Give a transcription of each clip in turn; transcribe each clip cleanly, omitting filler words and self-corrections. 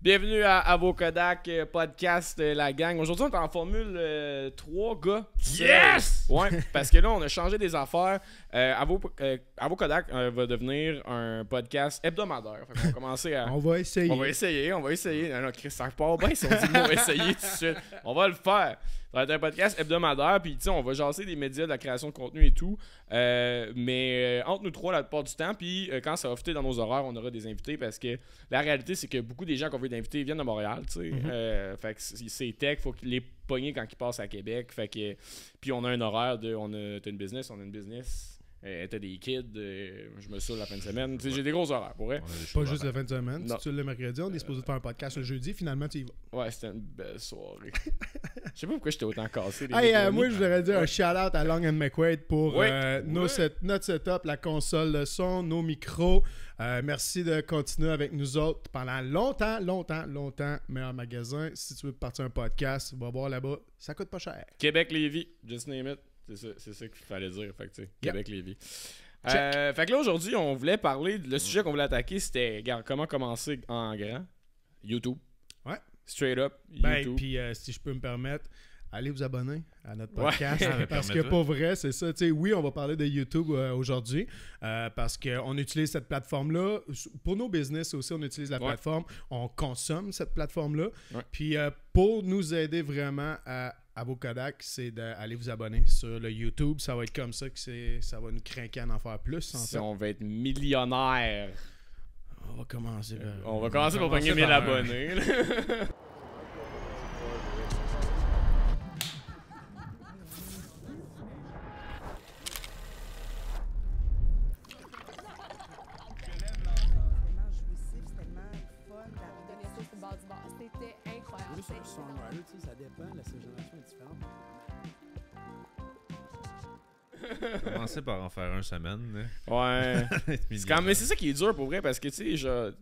Bienvenue à vos Kodak podcast, la gang. Aujourd'hui, on est en formule 3, gars. Yes! Ouais, parce que là, on a changé des affaires. Avo Kodak va devenir un podcast hebdomadaire. Fait qu'on va commencer à... On va essayer. On va essayer. Non, Chris, ça part bien si on dit on va essayer tout de suite. On va le faire. Ça va être un podcast hebdomadaire, puis tu sais, on va jaser des médias, de la création de contenu et tout. Mais entre nous trois la plupart du temps, puis quand ça va fitter dans nos horaires, on aura des invités parce que la réalité, c'est que beaucoup des gens qu'on veut d'inviter viennent de Montréal, tu sais. Fait que c'est tech, faut qu'ils les pogner quand ils passent à Québec. Fait que, puis on a un horaire de. T'as une business, on a une business. T'as des kids, je me saule la fin de semaine. Tu sais, j'ai des gros horaires, pour vrai. Pas juste la fin de semaine. Non. Si tu le mercredi, on est supposé faire un podcast le jeudi. Finalement, tu y vas. Ouais, c'était une belle soirée. Je sais pas pourquoi j'étais autant cassé. Moi, je voudrais dire un shout-out à Long & McQuaid pour notre setup, la console de son, nos micros. Merci de continuer avec nous autres pendant longtemps. Meilleur magasin. Si tu veux partir un podcast, va voir là-bas. Ça coûte pas cher. Québec-Lévis, just name it. C'est ça qu'il fallait dire. Fait que, tu sais, Québec-Lévis. Fait que là, aujourd'hui, on voulait parler. Le sujet qu'on voulait attaquer, c'était regarde, comment commencer en grand. YouTube. Ouais. Straight up. YouTube. Puis si je peux me permettre, allez vous abonner à notre podcast. Ouais. Parce que pour vrai, c'est ça. Tu sais, oui, on va parler de YouTube aujourd'hui parce qu'on utilise cette plateforme-là. Pour nos business aussi, on utilise la plateforme. On consomme cette plateforme-là. Ouais. Puis pour nous aider vraiment à vos Kodak, c'est d'aller vous abonner sur le YouTube. Ça va être comme ça que ça va nous craquer à en faire plus. Si on va être millionnaire. On va commencer. On va commencer pour gagner 1000 abonnés. Ça dépend, la génération est différente. Commencer par en faire un semaine. Ouais. Mais c'est ça qui est dur pour vrai parce que tu sais,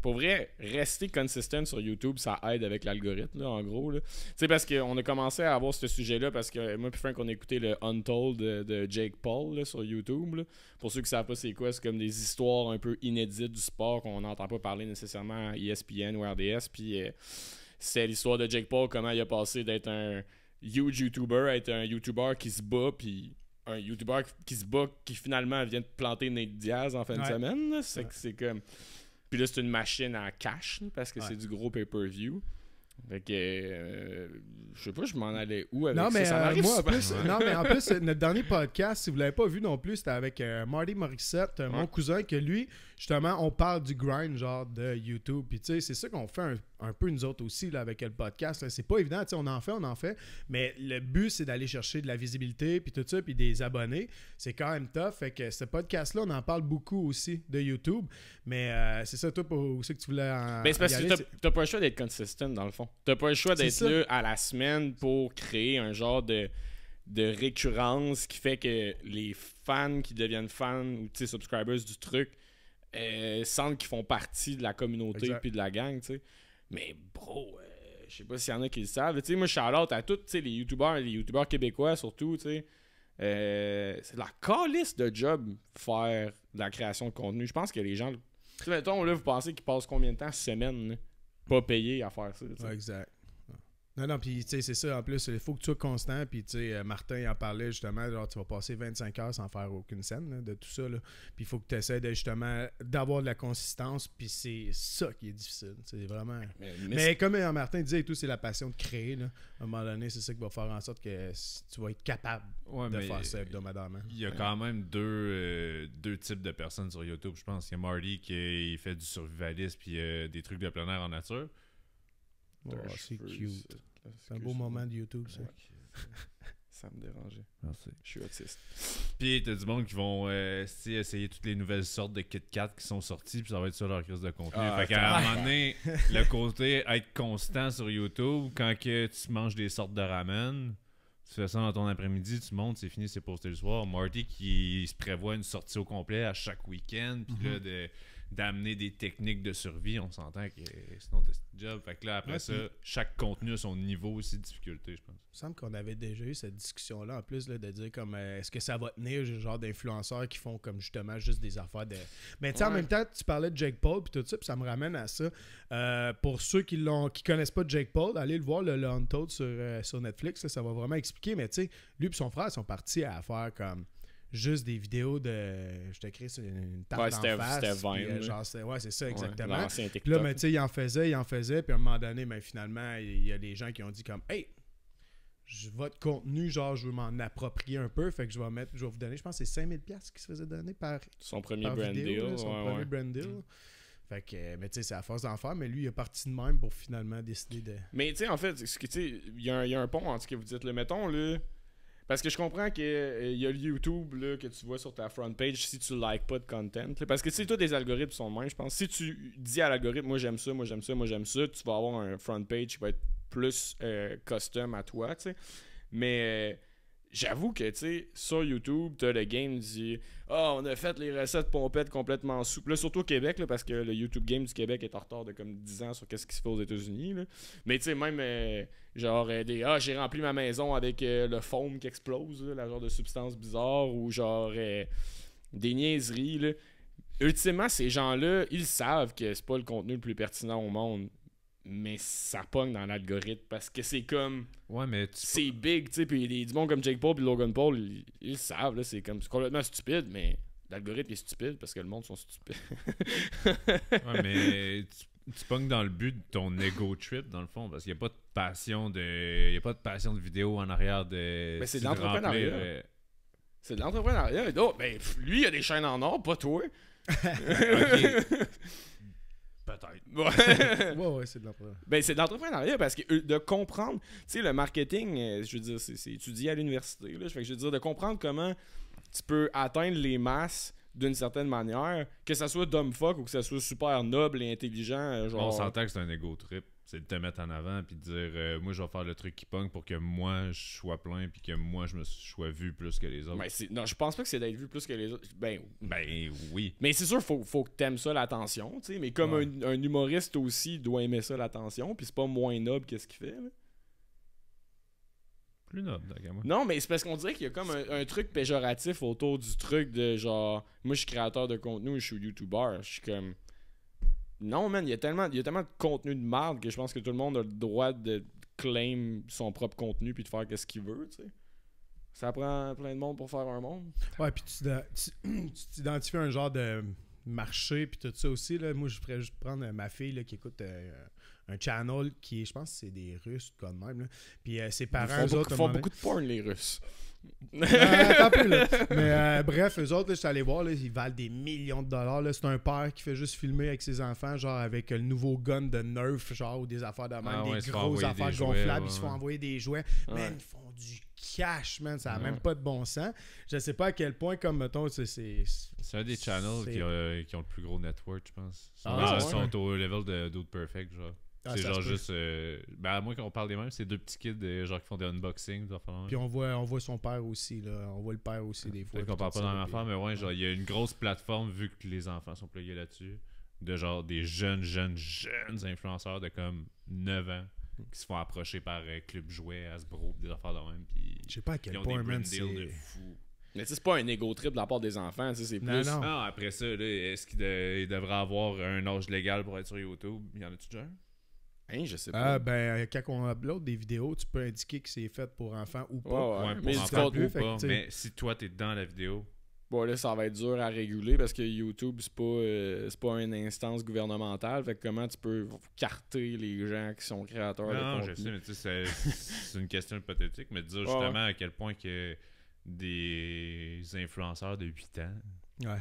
pour vrai, rester consistent sur YouTube, ça aide avec l'algorithme, là, en gros. Tu sais, parce qu'on a commencé à avoir ce sujet-là parce que moi et Frank, on a écouté le Untold de Jake Paul là, sur YouTube. Là. Pour ceux qui ne savent pas c'est quoi, c'est comme des histoires un peu inédites du sport qu'on n'entend pas parler nécessairement à ESPN ou RDS. Puis c'est l'histoire de Jake Paul, comment il a passé d'être un huge YouTuber à être un YouTuber qui se bat, puis un YouTuber qui se bat qui finalement vient de planter Nate Diaz en fin de semaine. Là. C'est comme... Puis là, c'est une machine à cash là, parce que c'est du gros pay-per-view. Fait que je sais pas, je m'en allais où avec ça. Ça m'arrive moi, souvent. Non, mais en plus, notre dernier podcast, si vous l'avez pas vu non plus, c'était avec Marty Morissette, mon cousin, que lui, justement, on parle du grind, genre, de YouTube. Puis tu sais, c'est ça qu'on fait un peu nous autres aussi, là, avec le podcast. Là. C'est pas évident, tu sais, on en fait. Mais le but, c'est d'aller chercher de la visibilité, puis tout ça, puis des abonnés. C'est quand même tough. Fait que ce podcast-là, on en parle beaucoup aussi de YouTube. Mais c'est ça, toi, où c'est que tu voulais en Ben, c'est parce que t'as pas le choix d'être consistent, dans le fond. T'as pas le choix d'être là à la semaine pour créer un genre de récurrence qui fait que les fans qui deviennent fans ou subscribers du truc sentent qu'ils font partie de la communauté puis de la gang, tu sais. Mais bro, je sais pas s'il y en a qui le savent. Tu sais, moi, shout-out à tous les youtubeurs québécois surtout, tu sais. C'est de la calisse de job faire de la création de contenu. Je pense que les gens... Tu sais, mettons, là, vous pensez qu'ils passent combien de temps semaine, là, pas payés à faire ça, ouais, exact. Non, puis tu sais, c'est ça. En plus, il faut que tu sois constant. Puis tu sais, Martin il en parlait justement. Genre, tu vas passer 25 heures sans faire aucune scène là, de tout ça. Là. Puis il faut que tu essaies justement d'avoir de la consistance. Puis c'est ça qui est difficile. C'est vraiment. Mais comme Martin disait et tout, c'est la passion de créer. Là. À un moment donné, c'est ça qui va faire en sorte que tu vas être capable de faire ça hebdomadairement. Il y a quand même deux types de personnes sur YouTube, je pense. Il y a Marty qui fait du survivalisme puis des trucs de plein air en nature. Oh, c'est cute. C'est un beau moment de YouTube, ça. Ça me dérangeait. Merci. Je suis autiste. Puis t'as du monde qui vont essayer toutes les nouvelles sortes de Kit Kat qui sont sorties, puis ça va être ça leur crise de contenu. Fait qu'à un moment donné, le côté être constant sur YouTube, quand que tu manges des sortes de ramen, tu fais ça dans ton après-midi, tu montes, c'est fini, c'est posté le soir. Marty qui se prévoit une sortie au complet à chaque week-end, puis là, d'amener des techniques de survie, on s'entend que sinon t'as ce job. Fait que là, après ça, chaque contenu a son niveau aussi de difficulté, je pense. Il me semble qu'on avait déjà eu cette discussion-là en plus, là, de dire comme est-ce que ça va tenir, genre d'influenceurs qui font comme justement juste des affaires de. Mais tu sais, en même temps, tu parlais de Jake Paul puis tout ça, puis ça me ramène à ça. Pour ceux qui connaissent pas Jake Paul, allez le voir, le Untold sur Netflix, là, ça va vraiment expliquer. Mais tu sais, lui et son frère sont partis à faire comme juste des vidéos de. Je te crée une tarte en face. C'était Vine. Genre, ouais, c'est ça, exactement. L'ancien TikTok. Puis là, mais tu sais, il en faisait, puis à un moment donné, ben, finalement, il y a des gens qui ont dit comme hey, votre contenu, genre, je veux m'en approprier un peu, fait que je vais vous donner, je pense que c'est 5 000$ qui se faisait donner par son premier brand vidéo, deal. là, son premier brand deal. Fait que, mais tu sais, c'est à force d'en faire, mais lui, il est parti de même pour finalement décider de. Mais tu sais, en fait, il y a un pont entre ce que vous dites, là. Mettons, là. Parce que je comprends qu'il y a le YouTube là, que tu vois sur ta front page si tu likes pas de content. Là. Parce que tu sais, tous les algorithmes sont de même, je pense. Si tu dis à l'algorithme, moi j'aime ça, tu vas avoir un front page qui va être plus custom à toi, tu sais. Mais j'avoue que, tu sais, sur YouTube, t'as le game dit « Ah, on a fait les recettes pompettes complètement souples. » Là, surtout au Québec, là, parce que le YouTube Game du Québec est en retard de comme 10 ans sur qu'est-ce qui se fait aux États-Unis. Là. Mais tu sais, même, j'ai rempli ma maison avec le foam qui explose, là, la genre de substance bizarre, ou genre des niaiseries, là. Ultimement, ces gens-là, ils savent que c'est pas le contenu le plus pertinent au monde. Mais ça pogne dans l'algorithme parce que c'est comme. Ouais, mais c'est big, tu sais. Puis du monde comme Jake Paul et Logan Paul, ils savent, là. C'est complètement stupide, mais l'algorithme est stupide parce que le monde sont stupides. Ouais, mais tu pognes dans le but de ton ego trip, dans le fond, parce qu'il n'y a pas de passion de vidéo en arrière de. Mais c'est de l'entrepreneuriat. C'est de l'entrepreneuriat. Oh, ben, lui, il a des chaînes en or, pas toi. Ok. Peut-être. Ouais, c'est de l'entrepreneuriat. Ben, c'est de l'entrepreneuriat parce que de comprendre, tu sais, le marketing, je veux dire, c'est étudié à l'université. Là. Fait que je veux dire, de comprendre comment tu peux atteindre les masses d'une certaine manière, que ça soit dumb fuck ou que ça soit super noble et intelligent. Genre... On s'entend que c'est un ego trip. C'est de te mettre en avant puis de dire moi je vais faire le truc qui pogne pour que moi je sois plein puis que moi je me sois vu plus que les autres. Ben, non, je pense pas que c'est d'être vu plus que les autres. Ben oui. Mais c'est sûr, faut que t'aimes ça l'attention, tu sais. Mais comme un humoriste aussi doit aimer ça l'attention, puis c'est pas moins noble que ce qu'il fait. Là. Plus noble, d'accord. Non, mais c'est parce qu'on dirait qu'il y a comme un truc péjoratif autour du truc de genre moi je suis créateur de contenu, je suis YouTuber, je suis comme. Non, man, il y a tellement de contenu de merde que je pense que tout le monde a le droit de claim son propre contenu puis de faire ce qu'il veut, tu sais. Ça prend plein de monde pour faire un monde. Ouais, puis tu t'identifies un genre de marché puis tout ça aussi. Là. Moi, je ferais juste prendre ma fille là, qui écoute un channel qui est, je pense que c'est des Russes, comme même. Là. Puis ses parents, ils font beaucoup de porn, les Russes. Attends un peu, là. Mais bref, eux autres, là, je suis allé voir, là, ils valent des millions de dollars. Là. C'est un père qui fait juste filmer avec ses enfants, genre avec le nouveau gun de Nerf, genre, ou des affaires de même, des grosses affaires gonflables. Ils se font envoyer des jouets. Ouais. Man, ils font du cash, man. Ça n'a même pas de bon sens. Je sais pas à quel point, comme mettons, c'est un des channels qui ont le plus gros network, je pense. Ah, Ils sont au level de Dude Perfect, genre. Ah, c'est genre juste. À moins qu'on parle des mêmes, c'est deux petits kids genre qui font des unboxings. Puis on voit son père aussi, là. On voit le père aussi des fois. Peut-être qu'on parle pas dans l'enfant, mais ouais, genre, il y a une grosse plateforme vu que les enfants sont plugués là-dessus. De genre des jeunes influenceurs de comme 9 ans qui se font approcher par Club Jouet, Hasbro, des affaires de même. Je sais pas à quel point, man, c'est de fou. Mais c'est pas un ego trip de la part des enfants, c'est plus. Non, après ça, là, est-ce qu'il devrait avoir un âge légal pour être sur YouTube? Il y en a-tu déjà? Hein, je sais pas. Quand on upload des vidéos, tu peux indiquer que c'est fait pour enfants ou pas. Ouais, mais enfants ou pas. Mais si toi, t'es dans la vidéo... Bon, là, ça va être dur à réguler parce que YouTube, c'est pas une instance gouvernementale. Fait que comment tu peux carter les gens qui sont créateurs de contenu? Non, je sais, mais tu sais, c'est une question hypothétique. Mais dire justement à quel point que des influenceurs de 8 ans... Ouais.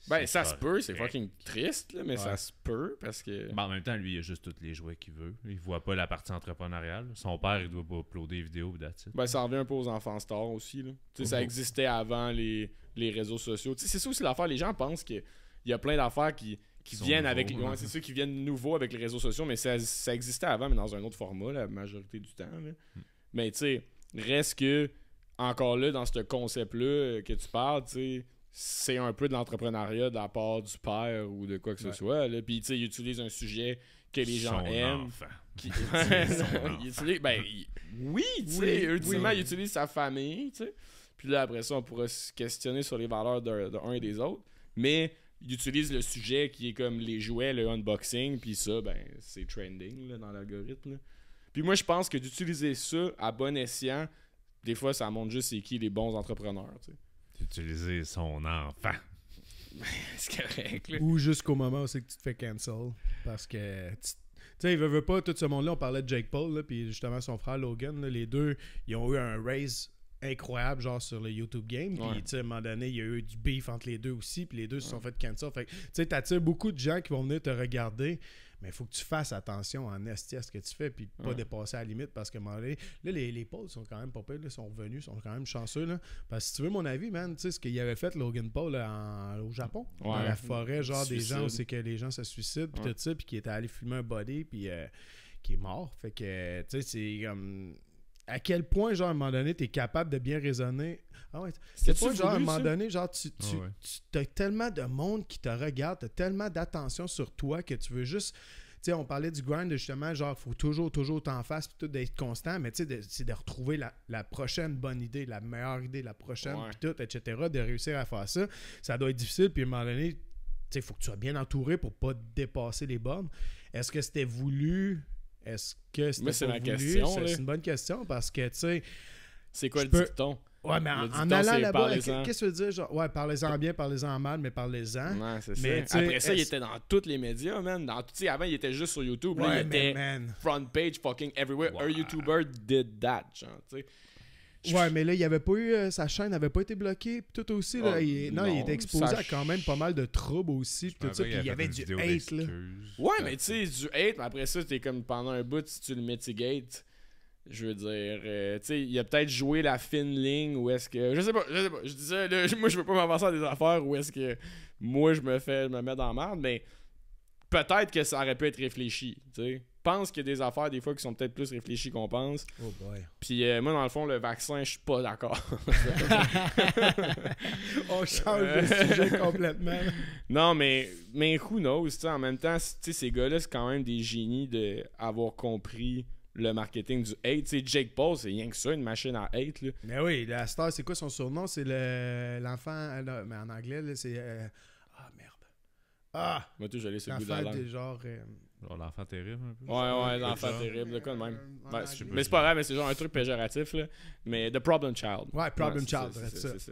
Ben, ça se peut, c'est fucking triste, là, mais ça se peut parce que. Ben, en même temps, lui, il a juste tous les jouets qu'il veut. Il voit pas la partie entrepreneuriale. Son père, il doit pas uploader des vidéos d'attitude. Ben, ça revient un peu aux enfants stars aussi, là. Tu sais, ça existait avant les réseaux sociaux. Tu sais, c'est ça aussi l'affaire. Les gens pensent qu'il y a plein d'affaires qui viennent avec. Ouais, c'est ceux qui viennent nouveaux avec les réseaux sociaux, mais ça existait avant, mais dans un autre format, la majorité du temps, là. Mais, tu sais, reste que, encore là, dans ce concept-là que tu parles, tu sais. c'est un peu de l'entrepreneuriat de la part du père ou de quoi que ce soit. Là. Puis, tu sais, il utilise un sujet que les gens aiment. Oui, tu sais, ultimement, il utilise sa famille, tu sais. Puis là, après ça, on pourra se questionner sur les valeurs d'un et des autres. Mais il utilise le sujet qui est comme les jouets, le unboxing, puis ça, ben, c'est trending là, dans l'algorithme. Là. Puis moi, je pense que d'utiliser ça à bon escient, des fois, ça montre juste c'est qui les bons entrepreneurs, tu sais. D'utiliser son enfant. C'est correct, là. Ou jusqu'au moment où c'est que tu te fais cancel. Parce que, tu sais, il veut pas, tout ce monde-là, on parlait de Jake Paul, là, puis justement son frère Logan, là, les deux, ils ont eu un raise incroyable, genre sur le YouTube Game. Puis, tu sais, à un moment donné, il y a eu du beef entre les deux aussi, puis les deux se sont fait cancel. Fait que, tu sais, t'attires beaucoup de gens qui vont venir te regarder, mais il faut que tu fasses attention en esti à ce que tu fais, puis pas dépasser la limite, parce que, à un moment donné, là, les Pauls sont quand même pas pires, là, sont revenus, sont quand même chanceux, là. Parce que si tu veux mon avis, man, tu sais, ce qu'il avait fait, Logan Paul, là, au Japon, dans la forêt, genre, des gens où c'est que les gens se suicident, puis tout ça, puis qui était allé filmer un body, puis qui est mort. Fait que, tu sais, c'est comme... À quel point, genre, à un moment donné, t'es capable de bien raisonner. Ah ouais. C'est pas genre, à un moment donné, genre, tu t'as tellement de monde qui te regarde, t'as tellement d'attention sur toi que tu veux juste. Tu sais, on parlait du grind, justement, genre, faut toujours t'en face, puis tout d'être constant, mais tu sais, c'est de retrouver la prochaine bonne idée, la meilleure idée, la prochaine, puis tout, etc., de réussir à faire ça. Ça doit être difficile, puis à un moment donné, tu sais, il faut que tu sois bien entouré pour pas dépasser les bornes. Est-ce que c'était voulu? Est-ce que c'était c'est pas ma voulu? question. C'est une bonne question parce que, tu sais... C'est quoi le dicton? Ouais, mais en allant là-bas, qu'est-ce que tu veux dire? Genre, ouais, parlez-en bien, parlez-en mal, mais parlez-en. Ouais, c'est mais, ça. Après ça, il était dans tous les médias, man. Avant, il était juste sur YouTube. Là, il était front page fucking everywhere. Un YouTuber did that, genre, tu sais. Ouais, mais là, il avait pas eu... sa chaîne n'avait pas été bloquée, pis tout aussi, là. Il était exposé à quand même pas mal de troubles aussi, pis tout ça, puis il y avait du hate, là. Ouais, mais tu sais, du hate, mais après ça, t'es comme pendant un bout, si tu le mitigates, je veux dire, tu sais, il a peut-être joué la fine ligne, ou est-ce que... Je sais pas, je dis ça, là, moi, je veux pas m'avancer à des affaires où est-ce que moi, je me mets dans la merde, mais peut-être que ça aurait pu être réfléchi, tu sais. Je pense qu'il y a des affaires des fois qui sont peut-être plus réfléchies qu'on pense. Oh boy. Puis moi, dans le fond, le vaccin, je suis pas d'accord. On change de sujet complètement. Non, mais who knows, tu sais, en même temps, tu sais, ces gars-là, c'est quand même des génies d'avoir compris le marketing du hate. Tu sais, Jake Paul, c'est rien que ça, une machine à hate, là. Mais oui, la star, c'est quoi son surnom? C'est l'enfant, mais en anglais, là, c'est... Ah, merde. Ah! Moi, tout, j'allais sur le bout de la langue. Genre l'enfant terrible, un peu. Ouais, l'enfant terrible, de quoi de même. Mais c'est pas grave, mais c'est genre un truc péjoratif, là. Mais The Problem Child. Ouais, Problem Child, c'est ça.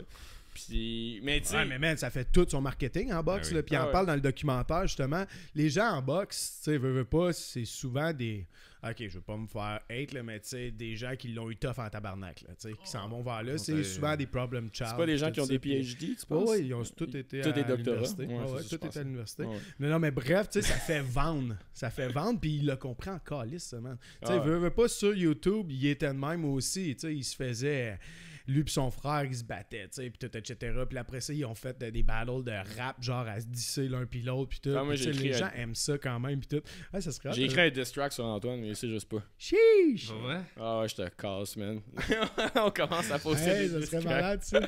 Puis, mais tu sais... Ouais, mais man, ça fait tout son marketing en boxe, là. Puis on parle dans le documentaire, justement. Les gens en boxe, tu sais, veulent pas, c'est souvent des... Ok, je veux pas me faire hate, là, mais tu sais, des gens qui l'ont eu tough en tabarnak, là, tu sais, qui s'en vont vers là. C'est souvent des problem child. C'est pas des gens qui ont des PhD, tu penses? Oui, ils ont tous été à l'université. Tout est à l'université. Non, mais bref, tu sais, ça fait vendre. Ça fait vendre, puis il l'a compris en calice, ça, man. Tu sais, veut pas sur YouTube, il était de même aussi, tu sais, il se faisait... Lui pis son frère, ils se battaient, tu sais, pis tout, etc. Puis après ça, ils ont fait des battles de rap, genre à se disser l'un pis l'autre, pis tout. Moi, les gens aiment ça quand même, pis tout. Ouais, ça serait j'ai écrit un diss track sur Antoine, mais il sait juste pas. Chiche! Ouais? Ah ouais, je te casse, man. On commence à poster des ça serait malade, ça.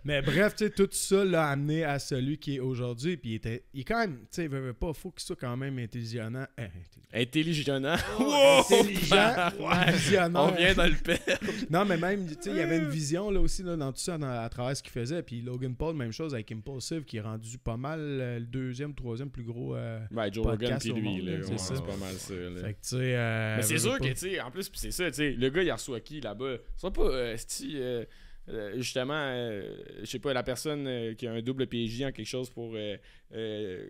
Mais bref, tu sais, tout ça l'a amené à celui qui est aujourd'hui, pis il est quand même, tu sais, il veut pas, faut qu'il soit quand même intelligent. Intelligent. Intelligent, visionnaire. On vient dans le père. Non, mais même, tu sais, il y avait une vision là aussi là, dans tout ça, à travers ce qu'il faisait. Puis Logan Paul, même chose avec Impulsive, qui est rendu pas mal le deuxième, troisième plus gros Joe Rogan puis lui, monde, là, c'est pas mal ça. Là. Fait que, tu sais... mais c'est sûr que, tu sais, en plus, c'est ça, tu sais, le gars, il reçoit qui là-bas? C'est pas, justement, je sais pas, la personne qui a un double PhD en quelque chose pour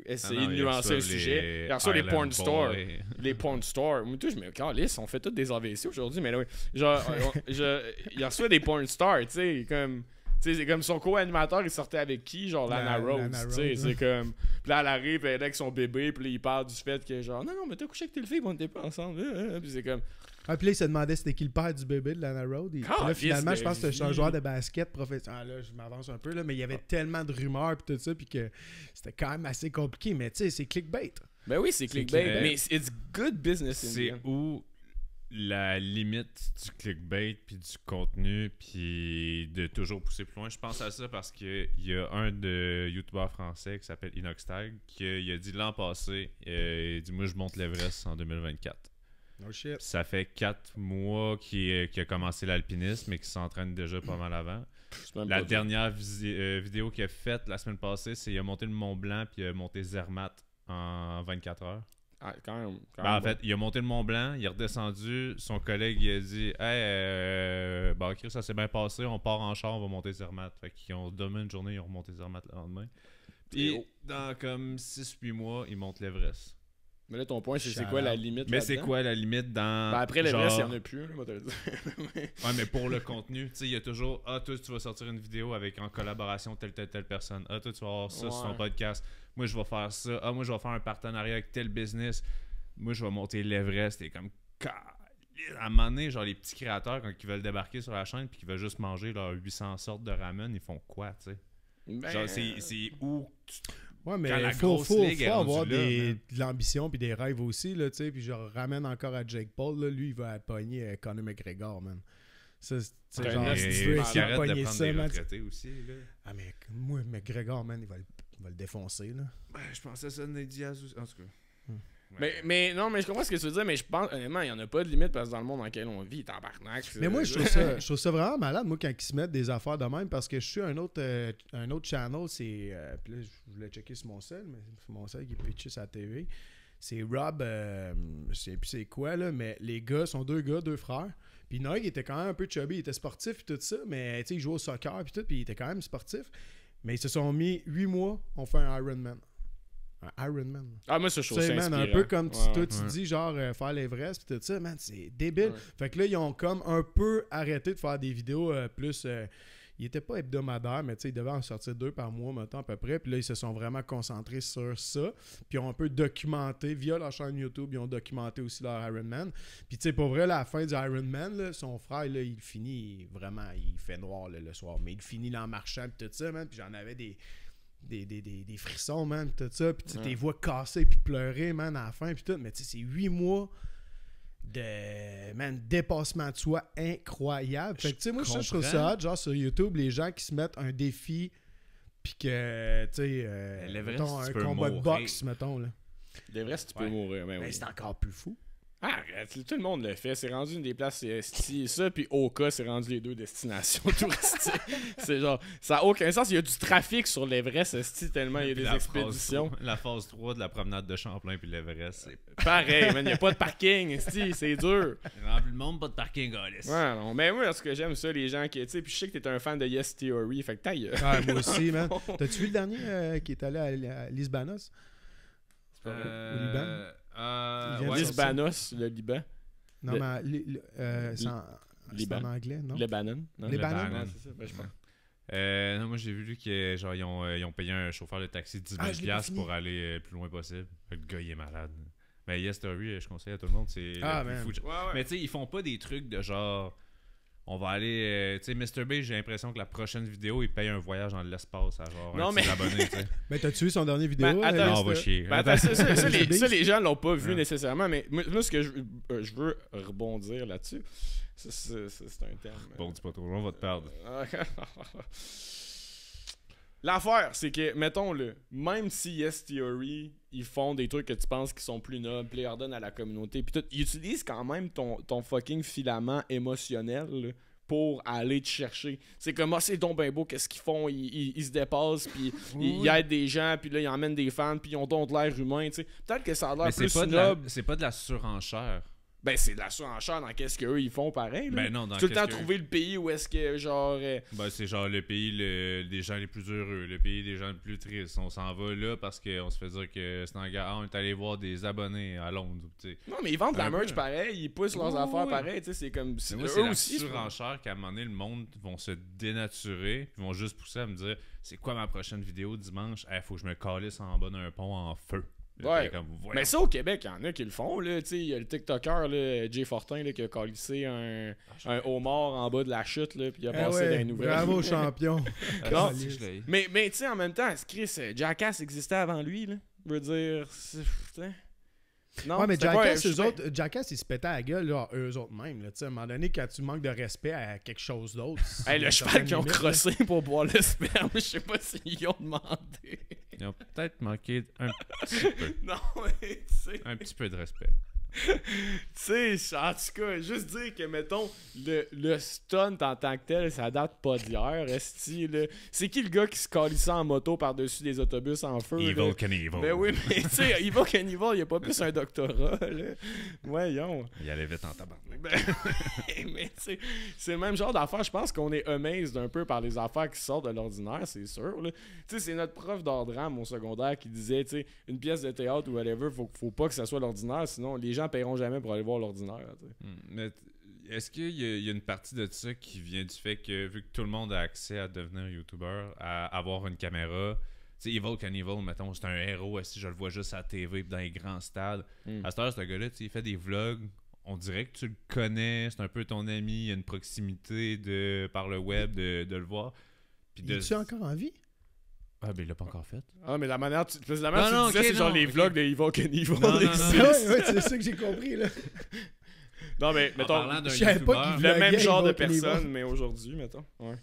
essayer de nuancer le sujet. Il reçoit les porn stars. Les porn stars. Moi, tout, je me calisse, on fait tous des AVC aujourd'hui, mais là, oui. Genre, il reçoit des porn stars, tu sais, comme... Tu sais, c'est comme son co-animateur, il sortait avec qui? Genre Lana Rhodes, tu sais, c'est comme... Puis là, elle arrive, elle est avec son bébé, puis là, il parle du fait que genre, non, mais t'as couché avec tes filles, on n'était pas ensemble. Puis c'est comme... Ah, puis là, il se demandait c'était qui le père du bébé de Lana Rhodes. Là, finalement, je pense que c'est un joueur de basket professionnel. Ah, là, je m'avance un peu, là, mais il y avait tellement de rumeurs, puis tout ça, puis que c'était quand même assez compliqué. Mais tu sais, c'est clickbait. Ben oui, c'est clickbait, mais it's good business. C'est où la limite du clickbait puis du contenu puis de toujours pousser plus loin. Je pense à ça parce qu'il y a un de youtubeurs français qui s'appelle Inoxtag qui il a dit l'an passé, il dit moi je monte l'Everest en 2024. No shit. Ça fait 4 mois qu'il a commencé l'alpinisme et qu'il s'entraîne déjà pas mal avant. La dernière vidéo qu'il a faite la semaine passée, c'est qu'il a monté le Mont Blanc puis il a monté Zermatt en 24 heures. Ah, quand même en fait, il a monté le Mont Blanc, il est redescendu, son collègue il a dit hey, Chris, ça s'est bien passé, on part en char, on va monter Zermatt. Fait qu'ils ont demain une journée, ils ont remonté Zermatt le lendemain. Puis dans comme 6-8 mois, ils montent l'Everest. Mais là, ton point, c'est quoi la limite? Mais c'est quoi la limite dans. Après l'Everest, il n'y en a plus, là, moi, te le dire. Ouais, mais pour le contenu, tu sais, il y a toujours toi, tu vas sortir une vidéo avec en collaboration telle personne. Toi, tu vas avoir ça sur ton podcast. Moi, je vais faire ça. Moi, je vais faire un partenariat avec tel business. Moi, je vais monter l'Everest. Et comme. À un moment donné, genre, les petits créateurs, quand ils veulent débarquer sur la chaîne puis qu'ils veulent juste manger leurs 800 sortes de ramen, ils font quoi, tu sais? Genre, c'est où. Ouais, mais il faut avoir de l'ambition puis des rêves aussi, là, tu sais. Puis je ramène encore à Jake Paul, là, lui, il va pogner Conor McGregor, man. C'est genre, si tu veux essayer de pogner ça, man. Aussi, là. Ah, mais moi, McGregor, man, il va le défoncer, là. Ben, je pensais à ça de Nate Diaz aussi, en tout cas. Mais non, mais je comprends ce que tu veux dire, mais je pense, honnêtement, il n'y en a pas de limite parce que dans le monde dans lequel on vit, tabarnak. Mais moi, je trouve ça vraiment malade, moi, quand ils se mettent des affaires de même, parce que je suis un autre channel, c'est. Puis là, je voulais checker sur mon cell, mais c'est mon cell qui est pitché sur la TV. C'est Rob, je sais plus c'est quoi, là, mais les gars sont deux frères. Puis Noël, il était quand même un peu chubby, il était sportif et tout ça, mais tu sais, il jouait au soccer puis tout, puis il était quand même sportif. Mais ils se sont mis 8 mois, on fait un Ironman. Un Ironman. Ah, moi, ça, je trouve ça inspirant. Un peu comme toi, tu dis, genre, faire l'Everest pis tout ça, man, c'est débile. Fait que là, ils ont comme un peu arrêté de faire des vidéos plus... ils étaient pas hebdomadaires, mais tu sais, ils devaient en sortir 2 par mois, mettons, à peu près. Puis là, ils se sont vraiment concentrés sur ça. Puis ils ont un peu documenté, via leur chaîne YouTube, ils ont documenté aussi leur Ironman. Puis tu sais, pour vrai, à la fin du Ironman, là, son frère, là, il finit vraiment, il fait noir là, le soir. Mais il finit là en marchant, puis tout ça, man. Puis j'en avais des frissons, man, tout ça, puis tu tes voix cassées, puis pleurer, man, à la fin, puis tout, mais tu sais, c'est 8 mois de, man, dépassement de soi incroyable. Fait que, tu sais, moi, je trouve ça hot, genre, sur YouTube, les gens qui se mettent un défi, puis que, tu sais, mettons, un combat de boxe, mettons, là. L'Everest, tu peux mourir, mais oui. C'est encore plus fou. Ah, tout le monde le fait. C'est rendu une des places, c'est ça, puis Oka, c'est rendu les 2 destinations touristiques. C'est genre, ça n'a aucun sens. Il y a du trafic sur l'Everest, tellement il y a des expéditions. La phase 3 de la promenade de Champlain puis l'Everest, c'est pareil, man. Il n'y a pas de parking, c'est dur. Rempli le monde, pas de parking, Alice. Ouais, non, mais moi, parce que j'aime ça, les gens qui, tu sais, puis je sais que t'es un fan de Yes Theory, fait que taille. Ah, moi aussi, man. T'as-tu vu le dernier qui est allé à Lisbanos? Au Liban? Lisbanos, le Liban. Non, mais c'est en anglais, non? Lebanon. Lebanon, c'est ça. Ben, je pense. Non, moi j'ai vu lui qu'ils genre, ils ont payé un chauffeur de taxi 10 000$ pour aller le plus loin possible. Le gars, il est malade. Mais Yes Story, je conseille à tout le monde, c'est le plus fou. Ouais. Mais tu sais, ils font pas des trucs de genre... On va aller... tu sais, MrBeast, j'ai l'impression que la prochaine vidéo, il paye un voyage dans l'espace à genre un petit abonné, tu sais. Mais t'as-tu vu son dernier vidéo? Attends, on va chier. Ça, les gens l'ont pas vu nécessairement, mais moi, ce que je veux rebondir là-dessus, c'est un terme... Bon, dis pas trop, on va te perdre. L'affaire, c'est que, mettons-le, même si Yes Theory, ils font des trucs que tu penses qui sont plus nobles, ils redonnent à la communauté, puis tout, ils utilisent quand même ton fucking filament émotionnel là, pour aller te chercher. C'est comme, c'est donc ben beau, qu'est-ce qu'ils font? Ils se dépassent, puis ils aident des gens, puis là, ils emmènent des fans, puis ils ont donc l'air humain, tu sais. Peut-être que ça a l'air plus noble. C'est pas de la surenchère. Ben, c'est de la surenchère dans qu'est-ce qu'eux ils font pareil. Là. Ben non, dans tout le temps trouver le pays où est-ce que, genre. Ben, c'est genre le pays des gens les plus heureux, le pays des gens les plus tristes. On s'en va là parce qu'on se fait dire que c'est en gare. On est allé voir des abonnés à Londres. T'sais. Non, mais ils vendent de la merch pareil, ils poussent leurs affaires pareil. C'est comme. C'est la surenchère qu'à un moment donné, le monde vont se dénaturer. Ils vont juste pousser à me dire c'est quoi ma prochaine vidéo dimanche? Faut que je me calisse en bas d'un pont en feu. Ouais. Mais ça, au Québec, il y en a qui le font. Il y a le TikToker, là, Jay Fortin, là, qui a calissé un homard en bas de la chute, là, puis il a passé dans les nouvelles. Bravo, champion. Non, mais tu sais, en même temps, Chris, Jackass existait avant lui. Là. Je veux dire, Non, ouais, mais Jackass, Jackass, ils se pétaient à la gueule, là, eux autres mêmes. Là, à un moment donné, quand tu manques de respect à quelque chose d'autre. Hey, le cheval qu'ils ont crossé pour boire le sperme, je sais pas s'ils ont demandé. Ils ont peut-être manqué un petit peu. Non, mais tu sais. Un petit peu de respect. Tu sais, en tout cas, juste dire que, mettons, le stunt en tant que tel, ça date pas d'hier, esti, là. C'est qui le gars qui se calissait en moto par-dessus des autobus en feu? Evil Knievel. Ben oui, mais tu sais, Evil Knievel, il a pas plus un doctorat, là. Voyons. Il allait vite en tabarnak. Ben, mais tu sais, c'est le même genre d'affaires. Je pense qu'on est amazed un peu par les affaires qui sortent de l'ordinaire, c'est sûr, là. Tu sais, c'est notre prof d'art drame au secondaire qui disait, tu sais, une pièce de théâtre ou whatever, faut pas que ça soit l'ordinaire, sinon les gens paieront jamais pour aller voir l'ordinaire. Mais est-ce qu'il y a une partie de ça qui vient du fait que, vu que tout le monde a accès à devenir YouTuber, à avoir une caméra, tu sais, Evil Knievel, mettons, c'est un héros, si je le vois juste à la TV dans les grands stades. À cette heure, ce gars-là, il fait des vlogs, on dirait que tu le connais, c'est un peu ton ami, il y a une proximité par le web de le voir. Es-tu encore en vie? Ah, ben il l'a pas encore fait. Ah, mais la manière tu disais, okay, c'est genre les vlogs de Evil Knievel. Ouais, c'est ça que j'ai compris, là. Non, mais mettons, je savais pas qu'il le même genre de Evil Knievel. personne, mais aujourd'hui, mettons. Ouais.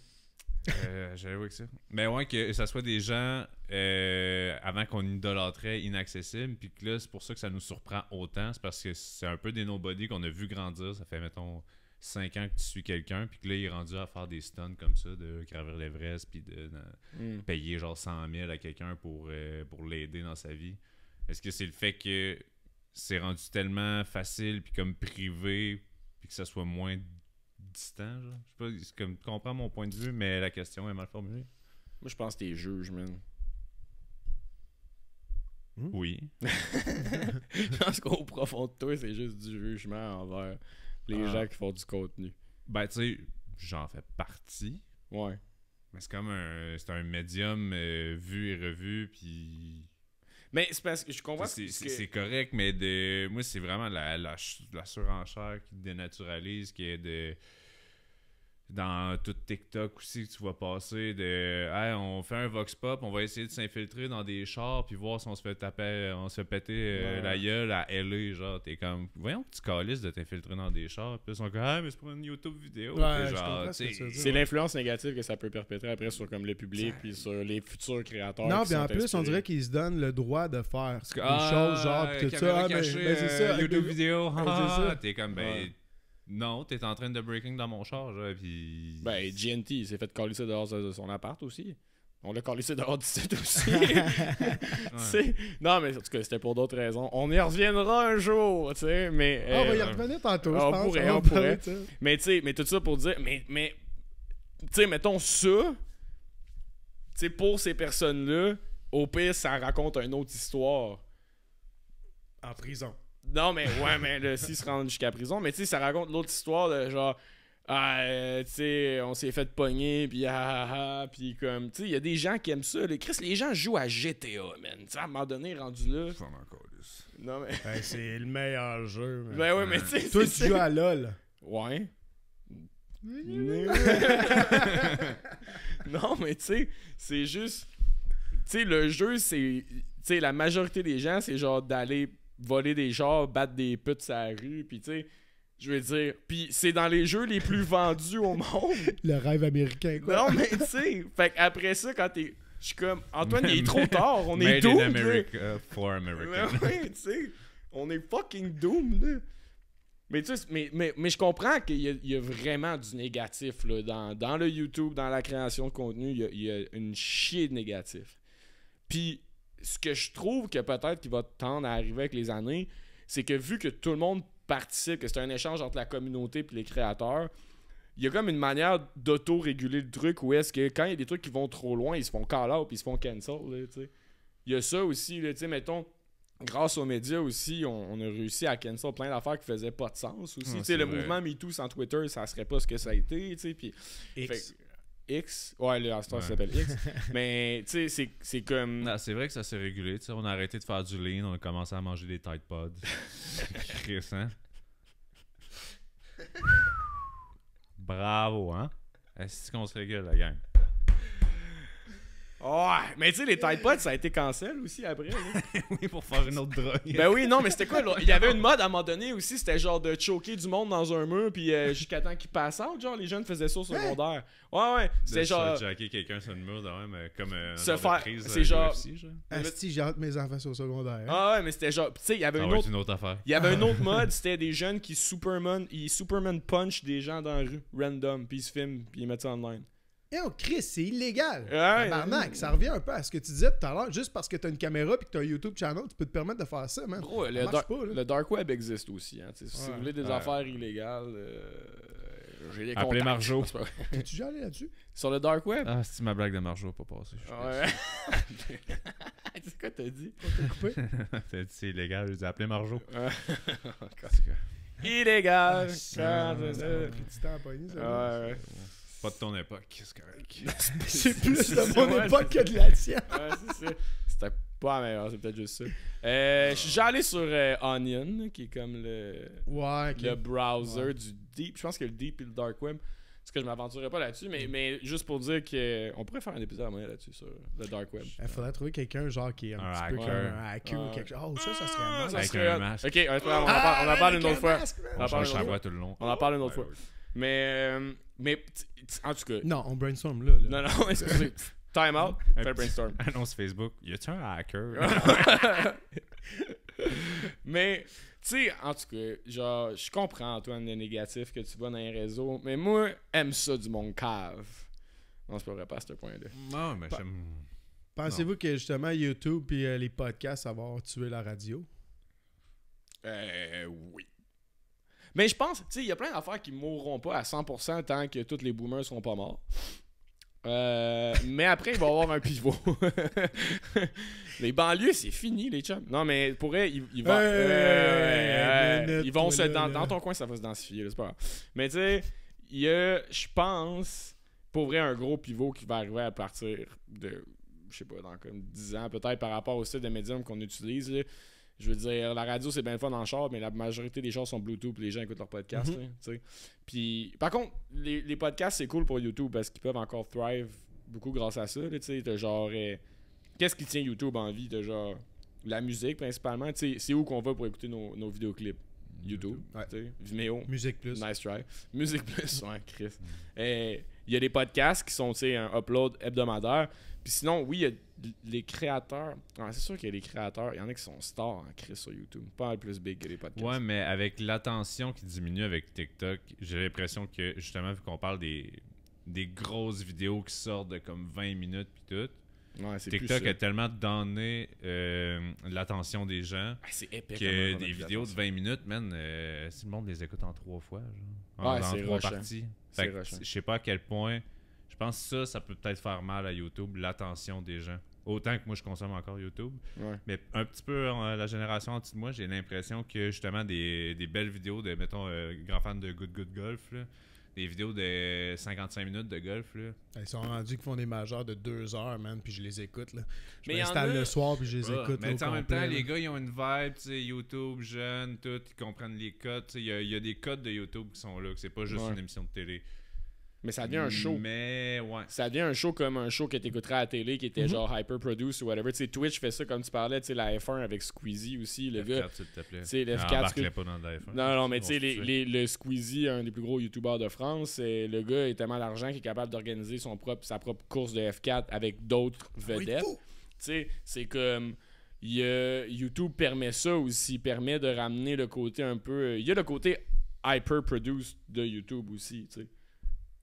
J'avais que ça. Mais ouais, que ça soit des gens avant qu'on idolâtrait inaccessibles, puis que là, c'est pour ça que ça nous surprend autant. C'est parce que c'est un peu des nobody qu'on a vu grandir. Ça fait, mettons, 5 ans que tu suis quelqu'un, puis que là, il est rendu à faire des stunts comme ça, de gravir l'Everest, puis de payer genre 100 000 à quelqu'un pour l'aider dans sa vie. Est-ce que c'est le fait que c'est rendu tellement facile, puis comme privé, puis que ça soit moins distant, genre? Je sais pas, c'est comme, tu comprends mon point de vue, mais la question est mal formulée. Moi, je pense que t'es juge, man. Oui. Je pense qu'au profond de toi, c'est juste du jugement envers les gens qui font du contenu. Ben, tu sais, j'en fais partie. Ouais. Mais c'est comme un médium vu et revu, puis... Mais c'est parce que je comprends c'est correct, mais moi, c'est vraiment la surenchère qui dénaturalise, qui est dans tout TikTok aussi, que tu vas passer de hey, on fait un vox pop, on va essayer de s'infiltrer dans des chars puis voir si on se fait taper, on se fait péter la gueule à LA, genre t'es comme voyons que tu calisses de t'infiltrer dans des chars, puis ils sont comme ah mais c'est pour une YouTube vidéo, ouais, genre c'est l'influence négative que ça peut perpétrer après sur comme le public puis sur les futurs créateurs. Non, puis en plus on dirait qu'ils se donnent le droit de faire des choses genre tout ça, mais c'est ça, YouTube vidéo, t'es comme non, t'es en train de breaking dans mon char, là, pis... Ben, GNT, il s'est fait calisser dehors de son appart aussi. On l'a calissé dehors du site aussi. Non, mais en tout cas, c'était pour d'autres raisons. On y reviendra un jour, tu sais, mais... on va y revenir tantôt, je pense. On pourrait. Mais tu sais, mais tout ça pour dire... Mais tu sais, mettons ça, tu sais, pour ces personnes-là, au pire, ça raconte une autre histoire. En prison. Non, mais ouais, mais là, s'ils se rendent jusqu'à prison, mais tu sais, ça raconte l'autre histoire de genre, tu sais, on s'est fait pogner, puis puis comme, tu sais, il y a des gens qui aiment ça. Chris, les gens jouent à GTA, man. Tu sais, à un moment donné, rendu là. Non, mais. Ben, c'est le meilleur jeu, man. Ben ouais, mais tu sais. Toi, tu joues à LOL. Ouais. Non, mais tu sais, c'est juste. Tu sais, le jeu, c'est. Tu sais, la majorité des gens, c'est genre d'aller voler des chars, battre des putes sur la rue, puis tu sais, je veux dire, puis c'est dans les jeux les plus vendus au monde. Le rêve américain, quoi. Non, mais tu sais, fait qu'après ça, quand t'es... Je suis comme, Antoine, il est trop tard, on est doomed. Made in America for America. Ouais, tu sais, on est fucking doomed, là. Mais tu sais, mais je comprends qu'il y a vraiment du négatif, là, dans le YouTube, dans la création de contenu, il y a une chier de négatif. Puis ce que je trouve que peut-être qui va tendre à arriver avec les années, c'est que vu que tout le monde participe, que c'est un échange entre la communauté et les créateurs, il y a comme une manière d'auto-réguler le truc où est-ce que quand il y a des trucs qui vont trop loin, ils se font call-out puis ils se font cancel. Il y a ça aussi, tu sais, mettons, grâce aux médias aussi, on a réussi à cancel plein d'affaires qui faisaient pas de sens aussi. Le mouvement MeToo sans Twitter, ça serait pas ce que ça a été. Puis X, ouais, là, ça s'appelle X. Mais, tu sais, c'est comme. Non, c'est vrai que ça s'est régulé. On a arrêté de faire du lean, on a commencé à manger des Tide Pods. Chris, hein? Bravo, hein? Est-ce qu'on se régule, la gang? Ouais, mais tu sais, les Tide Pods, ça a été cancel aussi après. Là. Oui, pour faire une autre drogue. Ben oui, non, mais c'était quoi? Là? Il y avait une mode à un moment donné aussi, c'était genre de choquer du monde dans un mur, puis jusqu'à temps qu'ils passent out, genre, les jeunes faisaient ça au secondaire. Ouais, c'était genre. Jacker quelqu'un sur le mur, de même, comme se faire. C'est genre. Asti, j'ai hâte mes enfants au secondaire. Ah ouais, mais c'était genre. Tu sais, il y avait une autre affaire. Il y avait une autre mode, c'était des jeunes qui Superman punch des gens dans la rue, random, puis ils se filment, puis ils mettent ça online. Oh, Chris, c'est illégal. Ouais, ça revient un peu à ce que tu disais tout à l'heure. Juste parce que t'as une caméra et que t'as un YouTube channel, tu peux te permettre de faire ça, man. Bro, le dark web existe aussi. Hein, si vous voulez des affaires illégales, j'ai des contacts. Appelez Marjo. T'es-tu déjà allé là-dessus? Sur le dark web? Ah, si ma blague de Marjo n'a pas passé. Ouais. C'est quoi t'as dit? T'as coupé? T'as dit c'est illégal, j'ai dit appelez Marjo. Illégal! Ça a pris du temps à pogner, ça. Ouais. Pas de ton époque, c'est correct. C'est plus de mon époque que de la tienne. Ouais, c'est ça. C'était pas la meilleure, c'est peut-être juste ça. Je suis déjà allé sur Onion, qui est comme le browser du Deep. Je pense que le Deep et le Dark Web. Parce que je m'aventurerai pas là-dessus, mais juste pour dire qu'on pourrait faire un épisode à moyen là-dessus sur le Dark Web. Il faudrait trouver quelqu'un genre qui est un petit peu comme un hacker ou quelque chose. Oh, ça serait mal. Avec un masque. Ok, on en parle une autre fois. On change sa voix tout le long. On en parle une autre fois. Mais en tout cas. Non, on brainstorm là. Non, excusez. Time out, fais brainstorm. Annonce Facebook. Y a-tu un hacker? Mais, tu sais, en tout cas, genre, je comprends, Antoine, le négatif que tu vois dans les réseaux, mais moi, aime ça du monde cave. Non, c'est pas vrai, pas à ce point-là. Non, mais j'aime. Pensez-vous que justement YouTube et les podcasts, ça va tuer la radio? Oui. Mais je pense, tu sais, il y a plein d'affaires qui mourront pas à 100% tant que tous les boomers seront pas morts. Mais après, il va y avoir un pivot. Les banlieues, c'est fini, les chums. Non, mais pour eux, ils vont se... Dans ton coin, ça va se densifier, là, c'est pas grave. Mais tu sais, il y a, je pense, pour vrai, un gros pivot qui va arriver à partir de, je sais pas, dans comme 10 ans, peut-être, par rapport au style de médium qu'on utilise, là. Je veux dire, la radio, c'est bien le fun dans le char, mais la majorité des chars sont Bluetooth et les gens écoutent leurs podcasts. Puis, par contre, les podcasts, c'est cool pour YouTube parce qu'ils peuvent encore thrive beaucoup grâce à ça. T'as genre... qu'est-ce qui tient YouTube en vie? T'as genre la musique, principalement. C'est où qu'on va pour écouter nos vidéoclips? YouTube. Vimeo. Musique Plus. Nice try. Musique Plus, ouais, Chris. Il y a des podcasts qui sont un upload hebdomadaire. Puis sinon, oui, il y a les créateurs. C'est sûr qu'il y a des créateurs. Il y en a qui sont stars en Chris sur YouTube. Pas mal plus big que les podcasts. Ouais, mais avec l'attention qui diminue avec TikTok, j'ai l'impression que, justement, vu qu'on parle des grosses vidéos qui sortent de comme 20 minutes puis tout, ouais, TikTok a tellement donné l'attention des gens que des vidéos de 20 minutes, man, si le monde les écoute en 3 fois, genre, en 3 parties. Je sais pas à quel point. Je pense que ça peut peut-être faire mal à YouTube, l'attention des gens. Autant que moi, je consomme encore YouTube. Ouais. Mais un petit peu, la génération en dessous de moi, j'ai l'impression que justement des belles vidéos de, mettons, grand fan de Good Golf, là, des vidéos de 55 minutes de golf. Là. Ils sont rendus qu'ils font des majeurs de 2 heures, man, puis je les écoute. Là. Je mais m'installe le soir, puis je les écoute. Mais en même temps, les gars, ils ont une vibe, YouTube, jeunes, tout, ils comprennent les codes. Il y a des codes de YouTube qui sont là, que c'est pas juste une émission de télé. Mais ça devient un show. Mais ouais. Ça devient un show comme un show que t'écouterais à la télé qui était genre hyper-produced ou whatever. Tu sais, Twitch fait ça comme tu parlais, tu sais, la F1 avec Squeezie aussi, le gars. S'il te plaît. Tu sais, le F4. Pas dans la F1. Non, mais tu sais, le Squeezie, un des plus gros YouTubers de France, le gars a tellement d'argent qu'il est capable d'organiser sa propre course de F4 avec d'autres vedettes. Tu sais, c'est comme. YouTube permet ça aussi, permet de ramener le côté un peu. Il y a le côté hyper-produced de YouTube aussi, tu sais.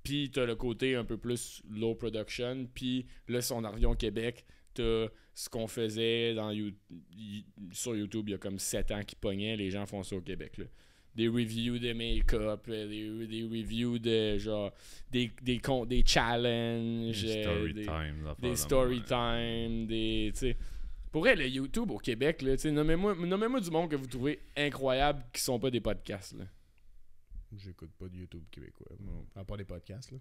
Puis t'as le côté un peu plus low production. Puis là, si on revient au Québec, t'as ce qu'on faisait sur YouTube il y a comme 7 ans qui pognait. Les gens font ça au Québec. Là. Des reviews de make-up, des reviews de genre des challenges, des story time, tu sais. Pour vrai, le YouTube au Québec, là, nommez-moi du monde que vous trouvez incroyable qui sont pas des podcasts. Là. J'écoute pas de YouTube québécois, à part des podcasts, là.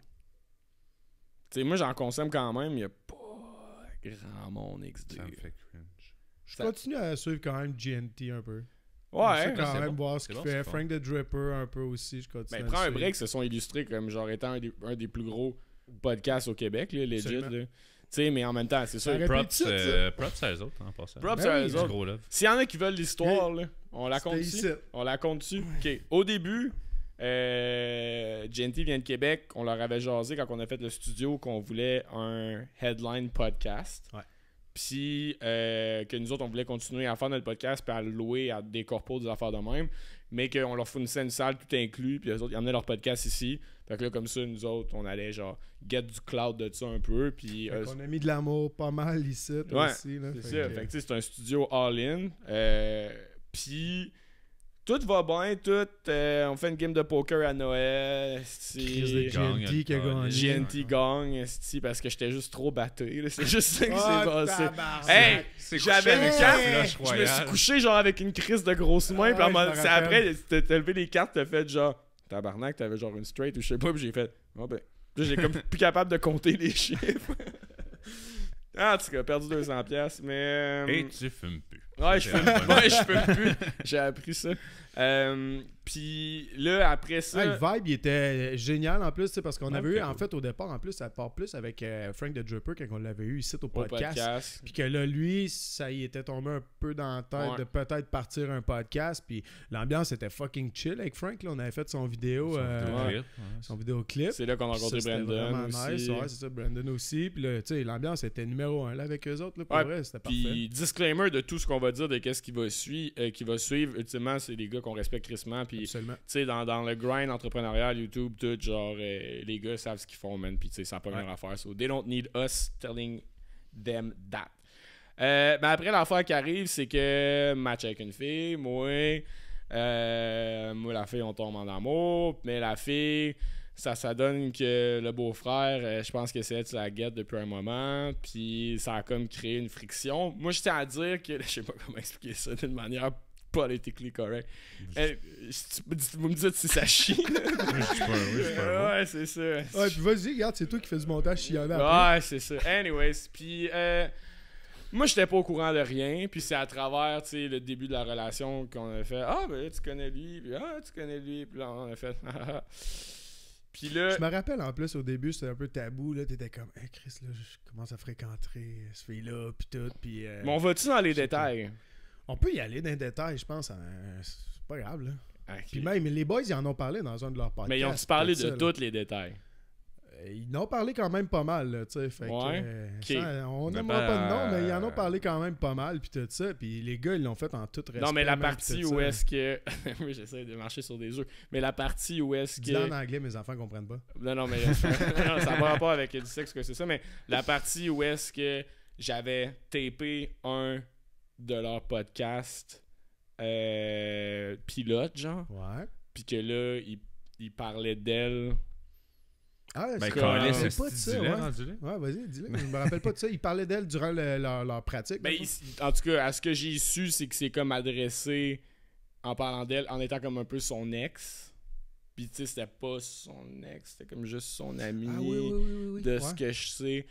T'sais, moi, j'en consomme quand même, il y a pas grand monde XD. Ça me fait cringe. Je continue à suivre quand même GNT un peu. Ouais, je quand même voir ce qu'il fait. Frank the Dripper un peu aussi, je continue. Ben, prends un break, se sont illustrés comme genre étant un des plus gros podcasts au Québec, là, legit. Là. sais, mais en même temps, c'est sûr. Props à eux autres, en passant. Props à eux autres. Gros love. S'il y en a qui veulent l'histoire, là, on la compte dessus. On la compte dessus. OK. Au début, Genty vient de Québec. On leur avait jasé quand on a fait le studio qu'on voulait un headline podcast. Ouais. Puis que nous autres, on voulait continuer à faire notre podcast puis à le louer à des corpos, des affaires de même. Mais qu'on leur fournissait une salle tout inclus. Puis eux autres, ils amenaient leur podcast ici. Fait que là, comme ça, nous autres, on allait genre get du cloud de ça un peu. Puis on a mis de l'amour pas mal ici aussi. Là, c'est ça. Fait que c'est un studio all-in. Puis tout va bien. On fait une game de poker à Noël. Chris de GNT qui a gagné. GNT gagne parce que j'étais juste trop batté. C'est juste ça qui s'est passé. Hey, j'avais une carte. Je me suis couché genre avec une crise de grosse main. Puis après, t'as levé les cartes, t'as fait genre tabarnak, t'avais genre une straight ou je sais pas. Puis j'ai fait oh ben. Puis j'ai comme plus capable de compter les chiffres. En tout cas, perdu 200$, mais... Et tu fumes plus. Ouais, je fume plus. J'ai appris ça. Puis là, après ça... le vibe, il était génial en plus, parce qu'on avait eu, en fait, au départ, en plus, ça part plus avec Frank the Dripper quand on l'avait eu ici au podcast. Puis que là, lui, ça y était tombé un peu dans la tête de peut-être partir un podcast. Puis l'ambiance était fucking chill avec Frank. Là, on avait fait son vidéoclip. C'est là qu'on a rencontré Brandon aussi. Nice. Ouais, c'est ça, Brandon aussi. Puis là, tu sais, l'ambiance était numéro 1 là avec eux autres. Là, pour vrai, c'était parfait. Puis disclaimer de tout ce qu'on va dire de qu'est-ce qui va suivre. Ultimement, c'est des gars qu'on respecte crissement. Puis, tu sais, dans le grind entrepreneurial, YouTube, tout, genre, les gars savent ce qu'ils font, man. Puis, tu sais, ça n'a pas leur affaire. So, they don't need us telling them that. Mais après, l'affaire qui arrive, c'est que match avec une fille, moi, la fille, on tombe en amour. Mais la fille, ça donne que le beau-frère, je pense que c'est elle qui la guette depuis un moment. Puis, ça a comme créé une friction. Moi, je tiens à dire que, je sais pas comment expliquer ça d'une manière politically correct. Vous me dites si ça chie. Ouais, c'est ça. Ouais, puis vas-y, regarde, c'est toi qui fais du montage chialé après. Ouais, c'est ça. Anyways, puis moi, j'étais pas au courant de rien. Puis c'est à travers, tu sais, le début de la relation qu'on a fait. Ah, ben là, tu connais lui. Puis tu connais lui. Puis là, on a fait. Puis là. Je me rappelle en plus, au début, c'était un peu tabou. Là, t'étais comme, hey, Chris, là, je commence à fréquenter ce fille-là. Puis tout. Puis. Mais on va-tu dans les détails? On peut y aller dans les détails, je pense. C'est pas grave, là. Okay. Puis même, les boys, ils en ont parlé dans un de leurs podcasts. Mais ils ont parlé de tous les détails. Ils en ont parlé quand même pas mal, là, tu sais. Fait que, on n'aimera pas de nom, mais ils en ont parlé quand même pas mal, puis tout ça. Puis les gars, ils l'ont fait en toute respect. Non, mais la partie où est-ce que... oui, j'essaie de marcher sur des œufs. Mais la partie où est-ce que... Dis-le en anglais, mes enfants comprennent pas. Non, mais ça n'a pas rapport avec du sexe que c'est ça, mais la partie où est-ce que j'avais tapé un de leur podcast pilote, genre. Ouais. Puis que là, ils parlaient d'elle. Ah, ben, c'est pas de ça, ouais, vas-y, dis-le. Je me rappelle pas de ça. Ils parlaient d'elle durant leur pratique. Ben, en tout cas, à ce que j'ai su, c'est que c'est comme adressé en parlant d'elle, en étant comme un peu son ex. Puis, tu sais, c'était pas son ex, c'était comme juste son ami. Oui, de ce que je sais.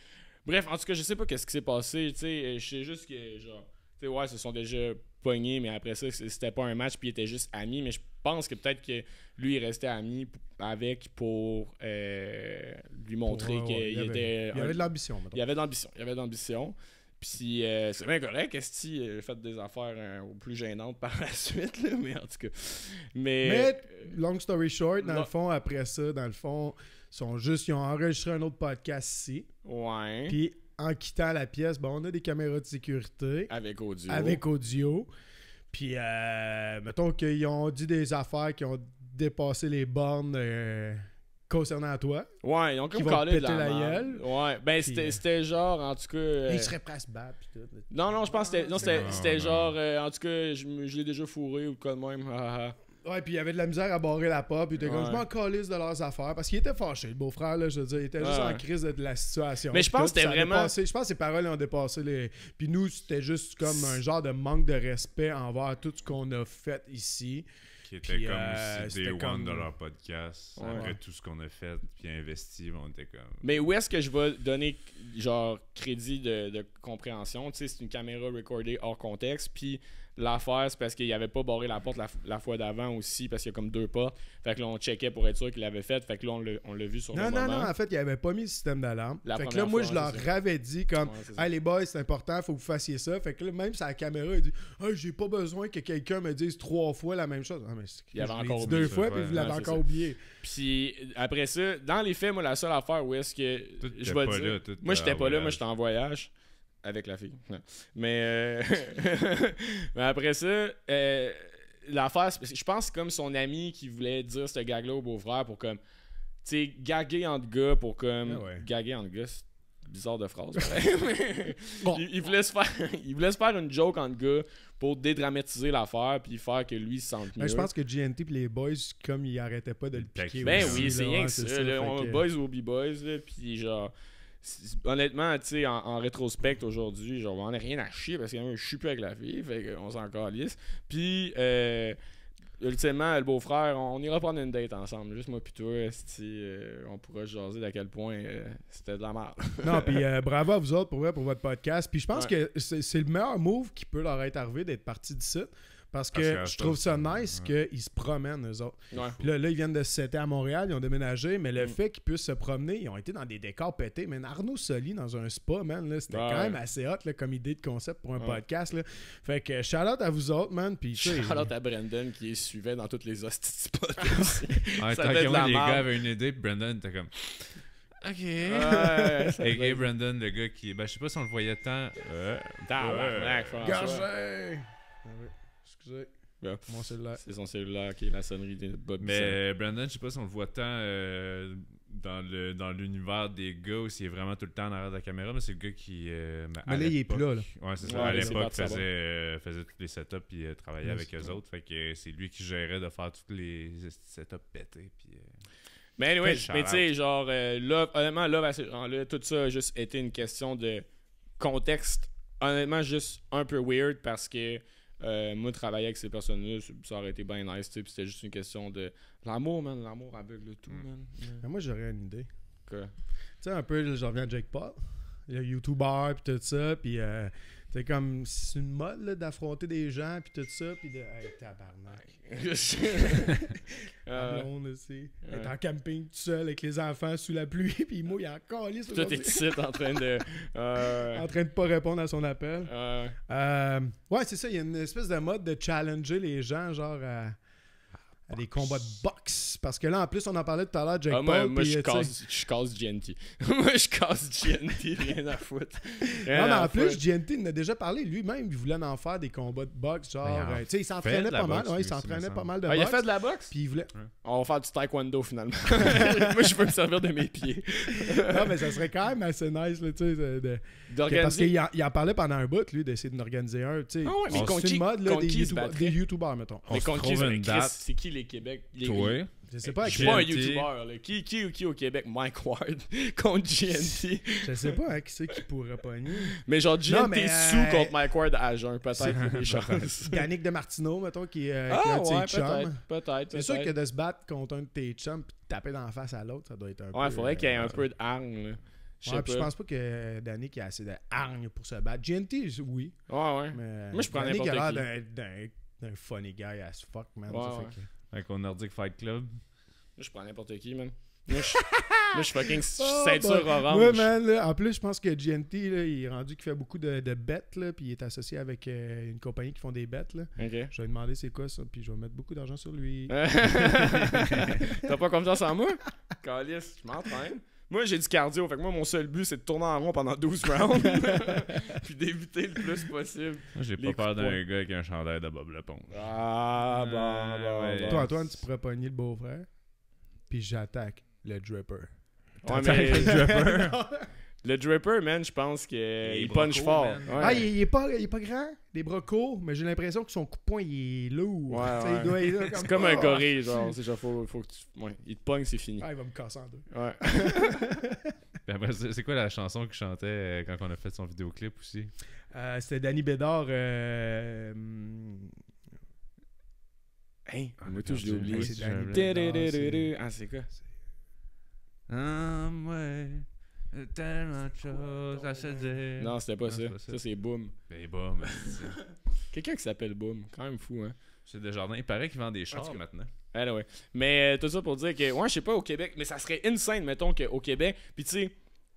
Bref, en tout cas, je sais pas qu'est-ce qui s'est passé. Tu sais, je sais juste que, genre, tu sais, ouais, ils se sont déjà pognés, mais après ça, c'était pas un match, puis ils étaient juste amis. Mais je pense que peut-être que lui, il restait ami avec pour lui montrer qu'il était. Il y avait de l'ambition, maintenant. Il y avait de l'ambition. Puis c'est bien correct, Esti a fait des affaires plus gênantes par la suite, là, mais en tout cas. Mais long story short, dans le fond, après ça, ils ont enregistré un autre podcast ici. Ouais. Puis en quittant la pièce, on a des caméras de sécurité. Avec audio. Puis, mettons qu'ils ont dit des affaires qui ont dépassé les bornes concernant toi. Ouais, ils ont comme calé de la gueule. Ouais, ben puis, c'était genre, en tout cas... Ils seraient prêts à se battre, puis tout. Non, je pense que c'était genre, en tout cas, je l'ai déjà fourré ou quoi de même. Ouais, puis il y avait de la misère à barrer la pop, puis comme je m'en calisse de leurs affaires, parce qu'il était fâché, le beau-frère, là, je veux dire, il était juste en crise de la situation. Mais je pense que c'était vraiment... je pense que ses paroles ont dépassé les... Puis nous, c'était juste comme un genre de manque de respect envers tout ce qu'on a fait ici. Qui était comme aussi Day One de leur podcast, après tout ce qu'on a fait, puis investi, on était comme... Mais où est-ce que je vais donner, genre, crédit de compréhension? Tu sais, c'est une caméra recordée hors contexte, puis l'affaire, c'est parce qu'il avait pas barré la porte la fois d'avant aussi, parce qu'il y a comme 2 portes. Fait que là, on checkait pour être sûr qu'il l'avait fait. Fait que là, on l'a vu sur le moment. Non, en fait, il avait pas mis le système d'alarme. Fait que là, moi, fois, je leur avais dit comme, hey les boys, c'est important, faut que vous fassiez ça. Fait que là, même sur la caméra, il dit, hey, j'ai pas besoin que quelqu'un me dise 3 fois la même chose. Ah, mais il avait encore oublié 2 fois, puis vous l'avez encore oublié. Puis après ça, dans les faits, moi, la seule affaire où est-ce que je vais dire, moi, j'étais pas là, moi, j'étais en voyage. Avec la fille. Non. Mais, mais après ça, l'affaire, je pense que c'est comme son ami qui voulait dire ce gag-là au beau-frère pour comme, tu sais, gaguer entre gars pour comme. Gaguer entre gars, c'est bizarre de phrase. Bon. il voulait se faire une joke entre gars pour dédramatiser l'affaire puis faire que lui se sente mieux. Je pense que GNT et les boys, comme ils arrêtaient pas de le piquer. Ben oui, c'est rien que ça. Boys will be boys, puis genre. Honnêtement, tu sais, en rétrospect aujourd'hui, genre, on n'a rien à chier parce que je suis plus avec la fille, fait qu'on s'en calisse. Puis, ultimement, le beau-frère, on ira prendre une date ensemble, juste moi pis toi, on pourra jaser d'à quel point c'était de la merde. Non, puis bravo à vous autres pour votre podcast. Puis je pense que c'est le meilleur move qui peut leur être arrivé d'être parti d'ici. Parce que je trouve ça nice qu'ils se promènent, eux autres. Puis là, ils viennent de se setter à Montréal, ils ont déménagé, mais le fait qu'ils puissent se promener, ils ont été dans des décors pétés. Mais Arnaud Soli dans un spa, man, là, c'était quand même assez hot là, comme idée de concept pour un podcast. Là. Fait que shout-out à vous autres, man. Puis shout-out à Brandon qui les suivait dans toutes les hosties spots. Tant que moi, les gars avaient une idée, puis Brandon était comme. Ok. Et Brandon, le gars qui. Ben, je sais pas si on le voyait tant. Gagé! Excusez. Yeah. Mon cellulaire. C'est son cellulaire qui est la sonnerie de Bob. Mais Brandon, je sais pas si on le voit tant dans l'univers des gars où il est vraiment tout le temps en arrière de la caméra, mais c'est le gars qui. Mais là, il est plus là. Ouais, c'est ça. À l'époque, faisait tous les setups et travaillait avec eux autres. Fait que c'est lui qui gérait de faire tous les setups pétés. Puis. Mais anyway, mais tu sais, genre, là, honnêtement, là, tout ça a juste été une question de contexte. Honnêtement, juste un peu weird parce que. Moi, travailler avec ces personnes-là, ça aurait été bien nice, puis c'était juste une question de l'amour, man. L'amour aveugle tout, man. Mais moi, j'aurais une idée. Quoi? Tu sais, un peu, je reviens à Jake Paul, le YouTuber, puis tout ça, puis c'est comme, c'est une mode, là, d'affronter des gens, puis tout ça, puis de, hey, tabarnak. Blonde aussi. Être en camping tout seul avec les enfants sous la pluie, puis moi, il est encore lisse. Toi, t'es ici en train de. En train de pas répondre à son appel. Ouais, c'est ça, il y a une espèce de mode de challenger les gens, genre à des combats de boxe. Parce que là, en plus, on en parlait tout à l'heure, Jake Paul. Moi, je casse GNT. Moi, je casse GNT, rien à foutre. Non, mais en plus, GNT en a déjà parlé. Lui-même, il voulait en faire des combats de boxe. Genre, tu sais, il s'entraînait pas mal. Ouais, il s'entraînait pas mal de boxe. Il a fait de la boxe? Puis il voulait. On va faire du taekwondo, finalement. Moi, je peux me servir de mes pieds. Non, mais ça serait quand même assez nice, là, tu sais, parce qu'il en parlait pendant un bout, lui, d'essayer d'en organiser un. Tu sais, c'est une mode, là, des YouTubers, mettons. Mais contre qui c'est qui les Québec? Toi? Je sais pas. Je suis pas un YouTuber. Qui au Québec? Mike Ward contre GNT. Je sais pas qui c'est qui pourrait pogner. Mais genre GNT sous contre Mike Ward à jeun, peut-être des chances. Yannick de Martino, mettons, qui est un de ses chums. Peut-être. C'est sûr que de se battre contre un de tes chums et de taper dans la face à l'autre, ça doit être un peu. Ouais, il faudrait qu'il y ait un peu de hargne, là. Je pense pas que Danick a assez de hargne pour se battre. GNT, oui. Ouais. Mais moi, je prends n'importe qui. Danick a l'air d'un funny guy as fuck, man. Avec au Nordic Fight Club. Moi, je prends n'importe qui, man. Moi, je suis fucking ceinture orange. Ouais, man. Là, en plus, je pense que GNT, là, il est rendu qu'il fait beaucoup de bets, là, puis il est associé avec une compagnie qui font des bets. Là. Okay. Je vais lui demander c'est quoi ça, puis je vais mettre beaucoup d'argent sur lui. T'as pas confiance en moi? Calice, je m'entraîne. Moi, j'ai du cardio, fait que moi, mon seul but, c'est de tourner en rond pendant 12 rounds. Puis d'éviter le plus possible. Moi, j'ai pas peur d'un gars avec un chandail de Bob Lepond. Ah, bon. Toi, Antoine, tu pourrais pogner le beau-frère. Puis j'attaque le Dripper. Ouais, mais le Dripper. Le Dripper, man, je pense qu'il punch fort. Ouais. Ah, il est pas grand, des bras courts, mais j'ai l'impression que son coup de poing, il est lourd. Ouais. C'est comme un gorille, genre. C'est genre, faut que tu... Ouais, il te pogne, c'est fini. Ah, il va me casser en deux. Ouais. Puis après, c'est quoi la chanson qu'il chantait quand on a fait son vidéoclip aussi? C'était Danny Bédard. Moi, tout, je l'ai oublié. C'est Danny Bédard. Ah, c'est quoi? Ouais. Tellement de choses à se dire. Non, c'était pas ça. Ça, c'est Boom. Ben, Boom. Quelqu'un qui s'appelle Boom. Quand même fou, hein. C'est Desjardins. Il paraît qu'il vend des chars maintenant. Ouais. Mais tout ça pour dire que, ouais, je sais pas, au Québec, mais ça serait insane, mettons, qu'au Québec, puis tu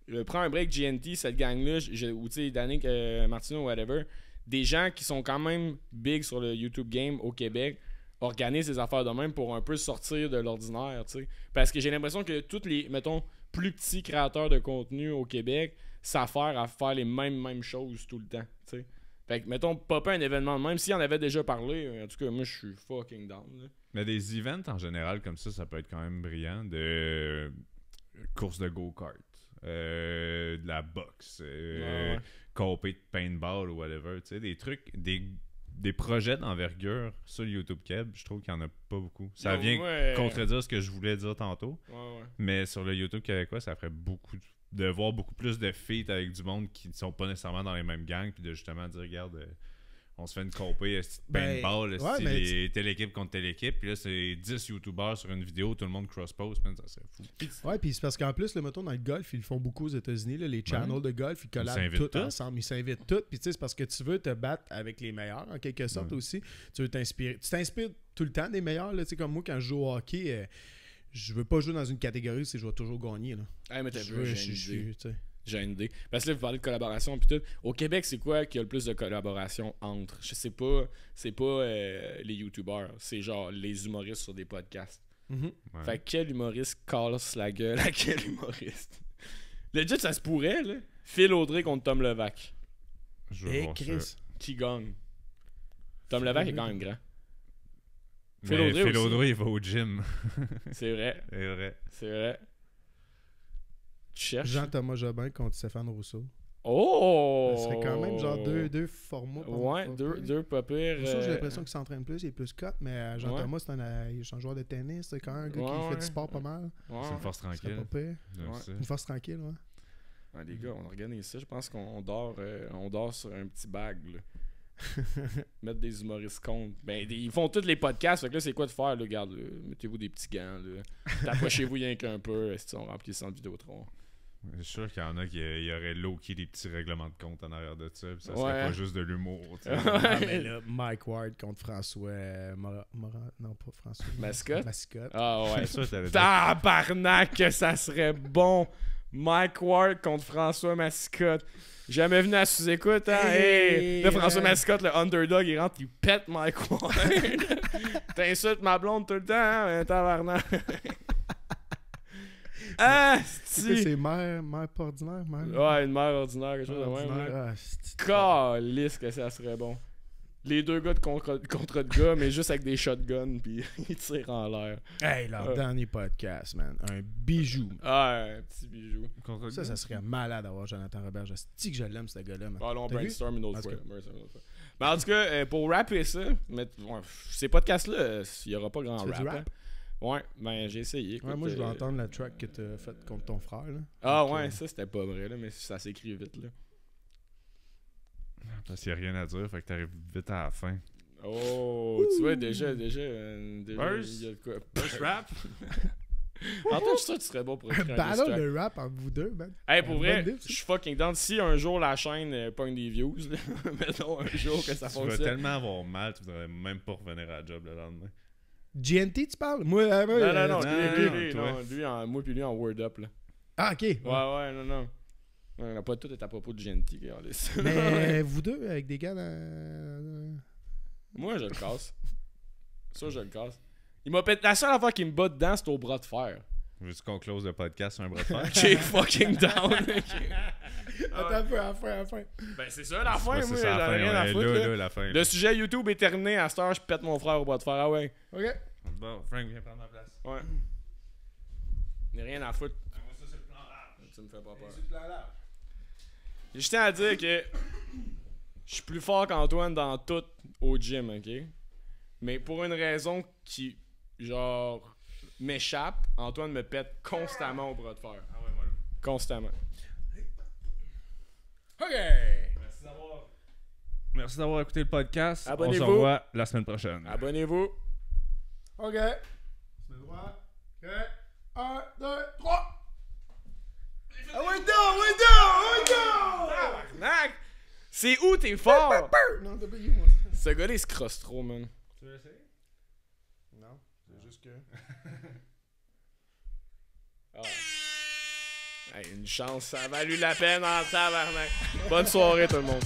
sais, prends un break GNT, cette gang-là, ou tu sais, Danick, Martino, whatever, des gens qui sont quand même big sur le YouTube game au Québec, organisent ces affaires de même pour un peu sortir de l'ordinaire, tu sais. Parce que j'ai l'impression que tous les, mettons, plus petits créateurs de contenu au Québec s'affairent à faire les mêmes choses tout le temps, tu sais. Fait que, mettons, popper un événement de même, si on avait déjà parlé, en tout cas, moi, je suis fucking down, là. Mais des events en général comme ça peut être quand même brillant. De courses de go-kart, de la boxe, copé de paintball ou whatever. Tu sais, des trucs, des projets d'envergure sur YouTube Keb, je trouve qu'il n'y en a pas beaucoup. Ça vient contredire ce que je voulais dire tantôt. Mais sur le YouTube québécois, ça ferait beaucoup de voir beaucoup plus de feats avec du monde qui ne sont pas nécessairement dans les mêmes gangs, puis de justement dire, regarde, on se fait une compé paintball, telle équipe contre telle équipe, puis là c'est 10 youtubeurs sur une vidéo, tout le monde cross-post, ça serait fou. Ouais, puis c'est parce qu'en plus, mettons, dans le golf, ils le font beaucoup aux États-Unis, là, les channels de golf, ils collabent tous ensemble, ils s'invitent tous, puis tu sais, c'est parce que tu veux te battre avec les meilleurs, en quelque sorte aussi. Tu veux t'inspirer. Tu t'inspires tout le temps des meilleurs, là, tu sais, comme moi, quand je joue au hockey, je veux pas jouer dans une catégorie, c'est je vais toujours gagner, là. Ah, mais j'ai une idée. Parce que là, vous parlez de collaboration puis tout. Au Québec, c'est quoi qui a le plus de collaboration entre? Je sais pas. C'est pas les YouTubers. C'est genre les humoristes sur des podcasts. Fait que quel humoriste casse la gueule à quel humoriste? Legit, ça se pourrait, là. Phil Audrey contre Tom Levac. Et Chris. Qui gagne? Tom Levac est quand même grand. Phil Audrey, il va au gym. C'est vrai. C'est vrai. Tu cherches? Jean-Thomas Jobin contre Stéphane Rousseau. Oh! Ça serait quand même genre deux formats. Ouais, deux pas pires. Rousseau, j'ai l'impression qu'il s'entraîne plus, il est plus cut, mais Jean-Thomas, c'est un joueur de tennis, c'est quand même un gars qui fait du sport pas mal. C'est une force tranquille. Pas pire. Une force tranquille, ouais. Ouais, les gars, on organise ça. Je pense qu'on dort sur un petit bag, là. Mettre des humoristes contre. Ben, ils font tous les podcasts. Fait que là, c'est quoi de faire, là? Regarde, mettez-vous des petits gants, là. Tapochez-vous rien qu'un peu. Si on remplit ça en Vidéotron. Je suis sûr qu'il y en a qui y aurait low-key des petits règlements de compte en arrière de ça. Ça serait pas juste de l'humour. Mais là, Mike Ward contre François non, pas François. Mascotte. Ah ouais. Tabarnak, que ça serait bon. Mike Ward contre François Mascotte. Jamais venu à sous-écoute, hein? Hey, là, François Mascotte, le underdog, il rentre, il pète Mike Ward. T'insultes ma blonde tout le temps, hein? Tabarnak. Ah, c'est mère pas ordinaire, mère. Ouais, une mère ordinaire, quelque chose de même. Calisse que ça serait bon. Les deux gars de contre de gars, mais juste avec des shotguns, puis ils tirent en l'air. Hey, leur dernier podcast, man. Un bijou. Ah, un petit bijou. Ça serait malade d'avoir Jonathan Robert. Je sais que je l'aime, ce gars-là, man. Ah, on brainstorm une autre fois. Mais en tout cas, pour rapper ça, ces podcasts-là, il n'y aura pas grand rap. Rap? Ouais, ben j'ai essayé. Écoute, moi, je veux entendre la track que t'as faite contre ton frère. Là. Ah ouais, ça c'était pas vrai, là, mais ça s'écrit vite. Là. Parce qu'il n'y a rien à dire, fait que t'arrives vite à la fin. Oh, tu vois, déjà il y a de quoi. First rap? En tout cas, ça, tu serais bon pour écrire un battle de rap entre vous deux, man. Hey, pour vrai, je suis fucking down. Si un jour la chaîne pogne des views, là, mettons un jour que ça fonctionne. Tu vas tellement avoir mal, tu voudrais même pas revenir à la job le lendemain. GNT, tu parles? Moi, non, lui, moi puis lui en Word Up, là. Ah, ok. Ouais, non. On n'a pas tout est à propos de GNT, regardez ça. Mais vous deux, avec des gars dans... Moi, je le casse. Ça, je le casse. Il m'a pété. La seule affaire qui me bat dedans, c'est au bras de fer. Veux-tu qu'on close le podcast sur un bras de fer? J'ai fucking down. Attends un peu, à la fin. Ben, c'est ça, la fin, moi. J'en ai rien à foutre. Là, la fin. Le sujet YouTube est terminé. À cette heure, je pète mon frère au bras de fer. Ah ouais. Ok. Bon, Frank, viens prendre ma place. Ouais. Il n'y a rien à foutre. Moi, ça, c'est le plan large. Tu me fais pas peur. C'est le plan large. Je tiens à dire que je suis plus fort qu'Antoine dans tout au gym, ok? Mais pour une raison qui, genre, m'échappe, Antoine me pète constamment au bras de fer. Ah ouais, voilà. Constamment. OK! Merci d'avoir écouté le podcast. Abonnez-vous. On se revoit la semaine prochaine. Abonnez-vous. OK. C'est droit. OK. 1, 2, 3. Ah ouais, non! C'est où t'es fort? Non, W, moi. Ce gars-là, il se crosse trop, man. Tu veux essayer? Non, c'est juste que... Hey, une chance, ça a valu la peine en tabarnak. Bonne soirée, tout le monde.